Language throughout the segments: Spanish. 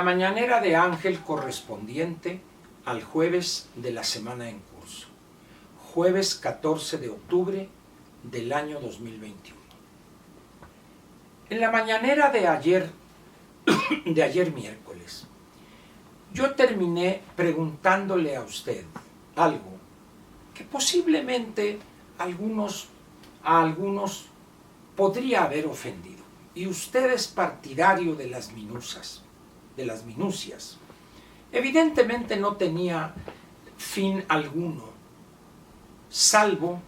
mañanera de Ángel correspondiente al jueves de la semana en curso, jueves 14 de octubre del año 2021. En la mañanera de ayer miércoles, yo terminé preguntándole a usted algo que posiblemente a algunos podría haber ofendido. Y usted es partidario de las minucias. Evidentemente no tenía fin alguno, salvo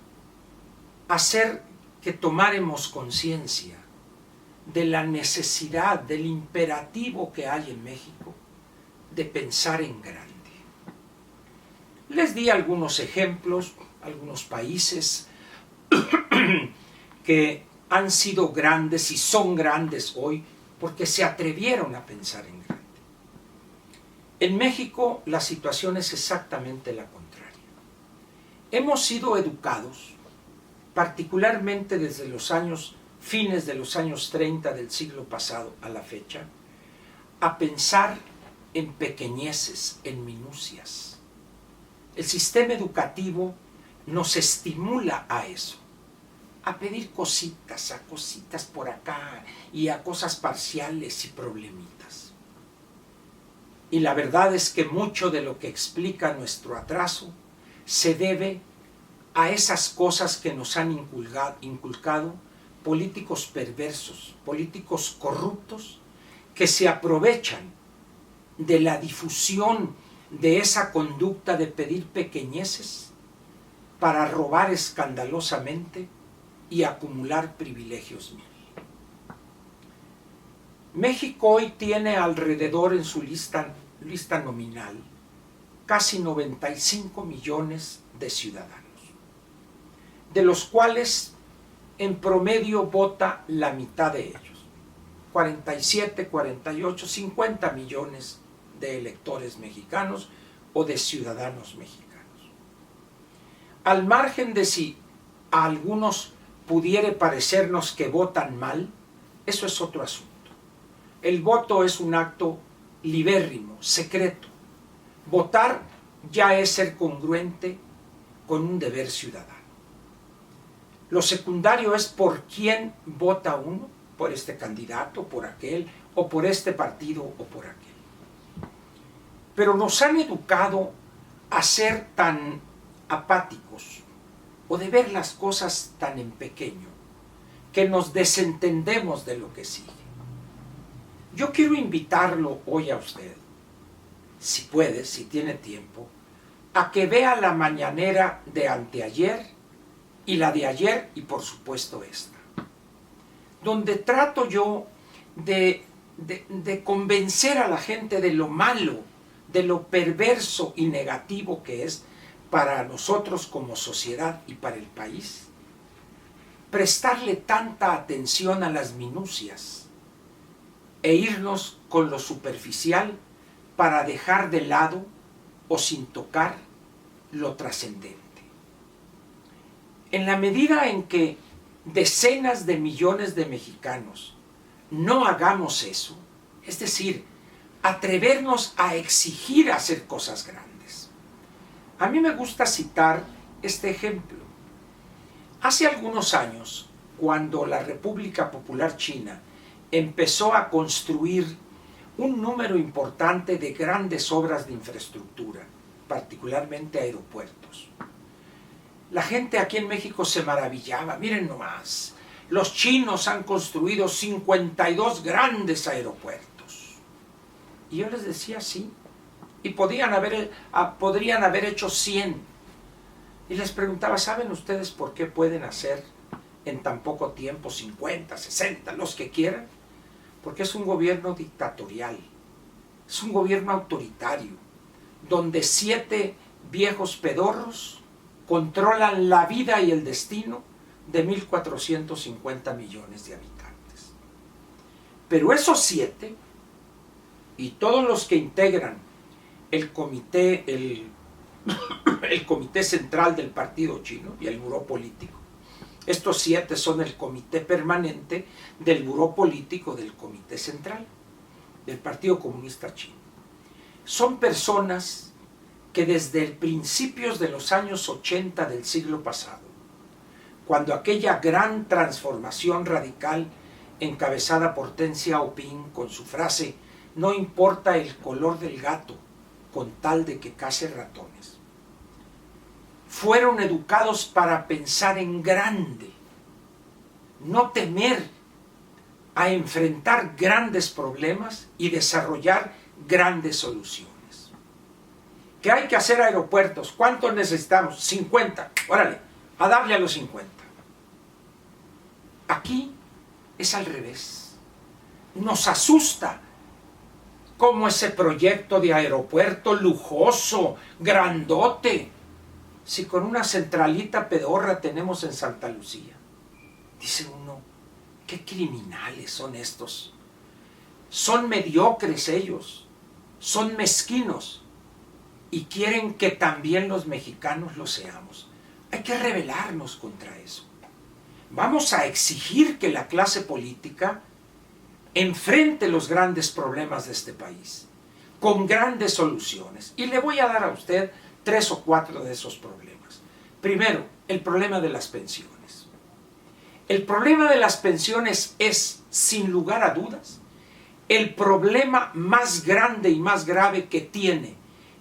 hacer que tomáramos conciencia de la necesidad, del imperativo que hay en México de pensar en grande. Les di algunos ejemplos, algunos países que han sido grandes y son grandes hoy porque se atrevieron a pensar en grande. En México la situación es exactamente la contraria. Hemos sido educados, particularmente desde los fines de los años 30 del siglo pasado a la fecha, a pensar en pequeñeces, en minucias. El sistema educativo nos estimula a eso, a pedir cositas, a cositas por acá y a cosas parciales y problemitas. Y la verdad es que mucho de lo que explica nuestro atraso se debe a esas cosas que nos han inculcado políticos perversos, políticos corruptos, que se aprovechan de la difusión de esa conducta de pedir pequeñeces para robar escandalosamente y acumular privilegios mil. México hoy tiene alrededor en su lista nominal casi 95 millones de ciudadanos, de los cuales en promedio vota la mitad de ellos, 47, 48, 50 millones de electores mexicanos o de ciudadanos mexicanos. Al margen de si a algunos pudiere parecernos que votan mal, eso es otro asunto. El voto es un acto libérrimo, secreto. Votar ya es ser congruente con un deber ciudadano. Lo secundario es por quién vota uno, por este candidato, por aquel, o por este partido o por aquel. Pero nos han educado a ser tan apáticos o de ver las cosas tan en pequeño que nos desentendemos de lo que sigue. Yo quiero invitarlo hoy a usted, si puede, si tiene tiempo, a que vea la mañanera de anteayer y la de ayer y por supuesto esta, donde trato yo de convencer a la gente de lo malo, de lo perverso y negativo que es para nosotros como sociedad y para el país, prestarle tanta atención a las minucias e irnos con lo superficial para dejar de lado o sin tocar lo trascendente. En la medida en que decenas de millones de mexicanos no hagamos eso, es decir, atrevernos a exigir hacer cosas grandes. A mí me gusta citar este ejemplo. Hace algunos años, cuando la República Popular China empezó a construir un número importante de grandes obras de infraestructura, particularmente aeropuertos, la gente aquí en México se maravillaba. Miren nomás, los chinos han construido 52 grandes aeropuertos. Y yo les decía sí, y podrían haber hecho 100. Y les preguntaba, ¿saben ustedes por qué pueden hacer en tan poco tiempo 50, 60, los que quieran? Porque es un gobierno dictatorial, es un gobierno autoritario, donde 7 viejos pedorros controlan la vida y el destino de 1.450 millones de habitantes. Pero esos 7 y todos los que integran el comité central del partido chino y el buró político, estos 7 son el comité permanente del buró político del comité central. del Partido Comunista Chino. Son personas que desde principios de los años 80 del siglo pasado, cuando aquella gran transformación radical encabezada por Deng Xiaoping con su frase "no importa el color del gato con tal de que case ratones", fueron educados para pensar en grande, no temer a enfrentar grandes problemas y desarrollar grandes soluciones. ¿Que hay que hacer aeropuertos? ¿Cuántos necesitamos? 50. Órale, a darle a los 50. Aquí es al revés. Nos asusta cómo ese proyecto de aeropuerto lujoso, grandote, si con una centralita pedorra tenemos en Santa Lucía. Dice uno, qué criminales son estos. Son mediocres ellos, son mezquinos y quieren que también los mexicanos lo seamos. Hay que rebelarnos contra eso. Vamos a exigir que la clase política enfrente los grandes problemas de este país con grandes soluciones. Y le voy a dar a usted 3 o 4 de esos problemas. Primero, el problema de las pensiones. El problema de las pensiones es, sin lugar a dudas, el problema más grande y más grave que tiene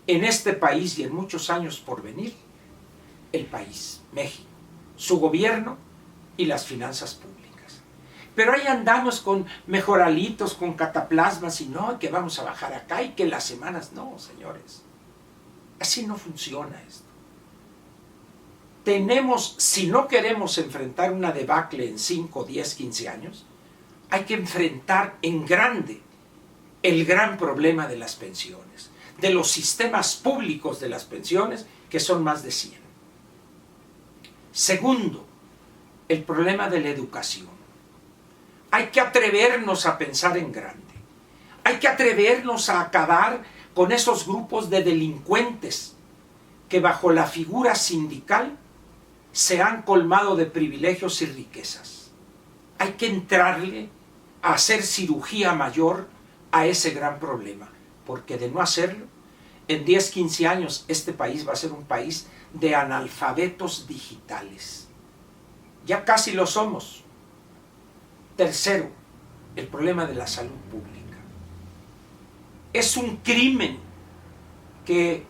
en este país y en muchos años por venir el país, México, su gobierno y las finanzas públicas. Pero ahí andamos con mejoralitos, con cataplasmas y no, que vamos a bajar acá y que las semanas, no, señores. Así no funciona esto. Tenemos, si no queremos enfrentar una debacle en 5, 10, 15 años, hay que enfrentar en grande el gran problema de las pensiones, de los sistemas públicos de las pensiones, que son más de 100. Segundo, el problema de la educación. Hay que atrevernos a pensar en grande. Hay que atrevernos a acabar con esos grupos de delincuentes que bajo la figura sindical se han colmado de privilegios y riquezas. Hay que entrarle a hacer cirugía mayor a ese gran problema, porque de no hacerlo, en 10, 15 años este país va a ser un país de analfabetos digitales. Ya casi lo somos. Tercero, el problema de la salud pública. Es un crimen que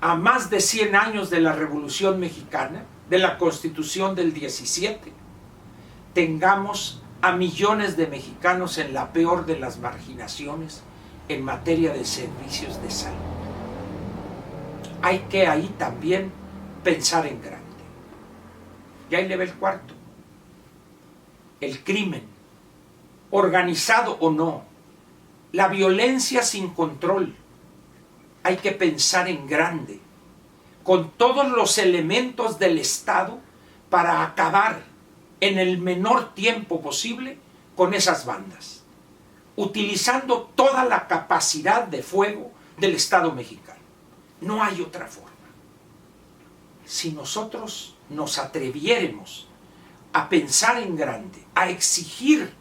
a más de 100 años de la Revolución Mexicana, de la Constitución del 17, tengamos a millones de mexicanos en la peor de las marginaciones en materia de servicios de salud. Hay que ahí también pensar en grande. Y ahí le ve el cuarto. El crimen, organizado o no, la violencia sin control. Hay que pensar en grande, con todos los elementos del Estado para acabar en el menor tiempo posible con esas bandas, utilizando toda la capacidad de fuego del Estado mexicano. No hay otra forma. Si nosotros nos atreviéramos a pensar en grande, a exigir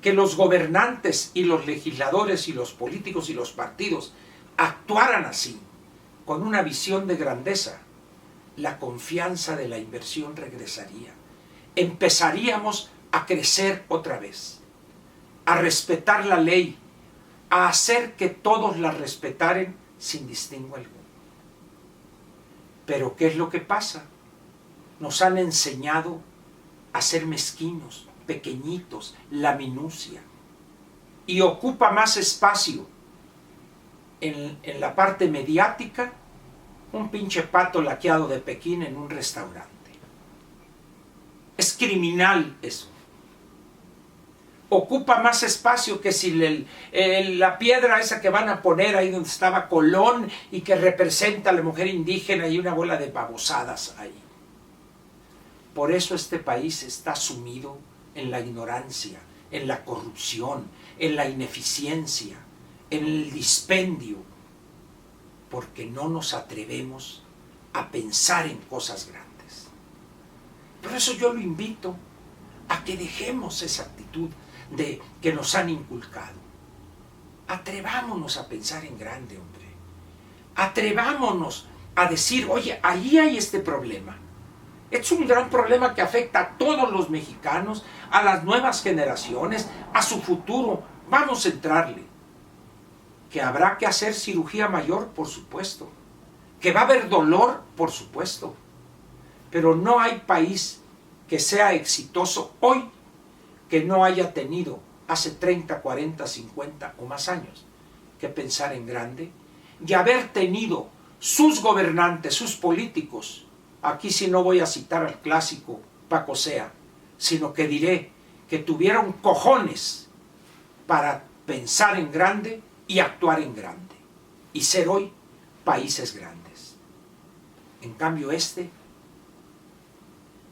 que los gobernantes y los legisladores y los políticos y los partidos actuaran así, con una visión de grandeza, la confianza de la inversión regresaría. Empezaríamos a crecer otra vez, a respetar la ley, a hacer que todos la respetaren sin distingo alguno. Pero ¿qué es lo que pasa? Nos han enseñado a ser mezquinos, pequeñitos, la minucia, y ocupa más espacio en la parte mediática un pinche pato laqueado de Pekín en un restaurante. Es criminal eso. Ocupa más espacio que si la piedra esa que van a poner ahí donde estaba Colón y que representa a la mujer indígena y una bola de babosadas ahí. Por eso este país está sumido en la ignorancia, en la corrupción, en la ineficiencia, en el dispendio, porque no nos atrevemos a pensar en cosas grandes. Por eso yo lo invito a que dejemos esa actitud que nos han inculcado, Atrevámonos a pensar en grande, hombre. Atrevámonos a decir, oye, ahí hay este problema. Es un gran problema que afecta a todos los mexicanos, a las nuevas generaciones, a su futuro. Vamos a entrarle. Que habrá que hacer cirugía mayor, por supuesto. Que va a haber dolor, por supuesto. Pero no hay país que sea exitoso hoy que no haya tenido hace 30, 40, 50 o más años que pensar en grande y haber tenido sus gobernantes, sus políticos. Aquí sí no voy a citar al clásico Paco Sea, sino que diré que tuvieron cojones para pensar en grande y actuar en grande y ser hoy países grandes. En cambio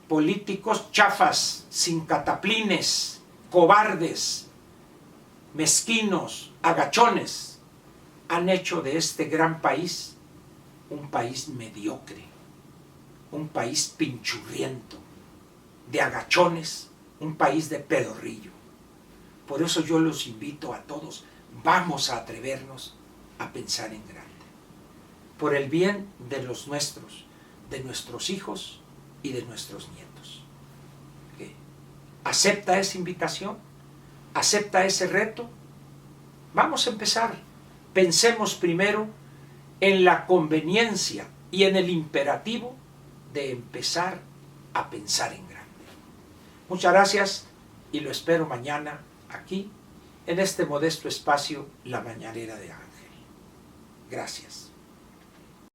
políticos chafas, sin cataplines, cobardes, mezquinos, agachones, han hecho de este gran país un país mediocre, un país pinchurriento, de agachones, un país de pedorrillo. Por eso yo los invito a todos, vamos a atrevernos a pensar en grande, por el bien de los nuestros, de nuestros hijos y de nuestros nietos. ¿Qué? ¿Acepta esa invitación? ¿Acepta ese reto? Vamos a empezar. Pensemos primero en la conveniencia y en el imperativo de empezar a pensar en grande. Muchas gracias y lo espero mañana aquí, en este modesto espacio, La Mañanera de Ángel. Gracias.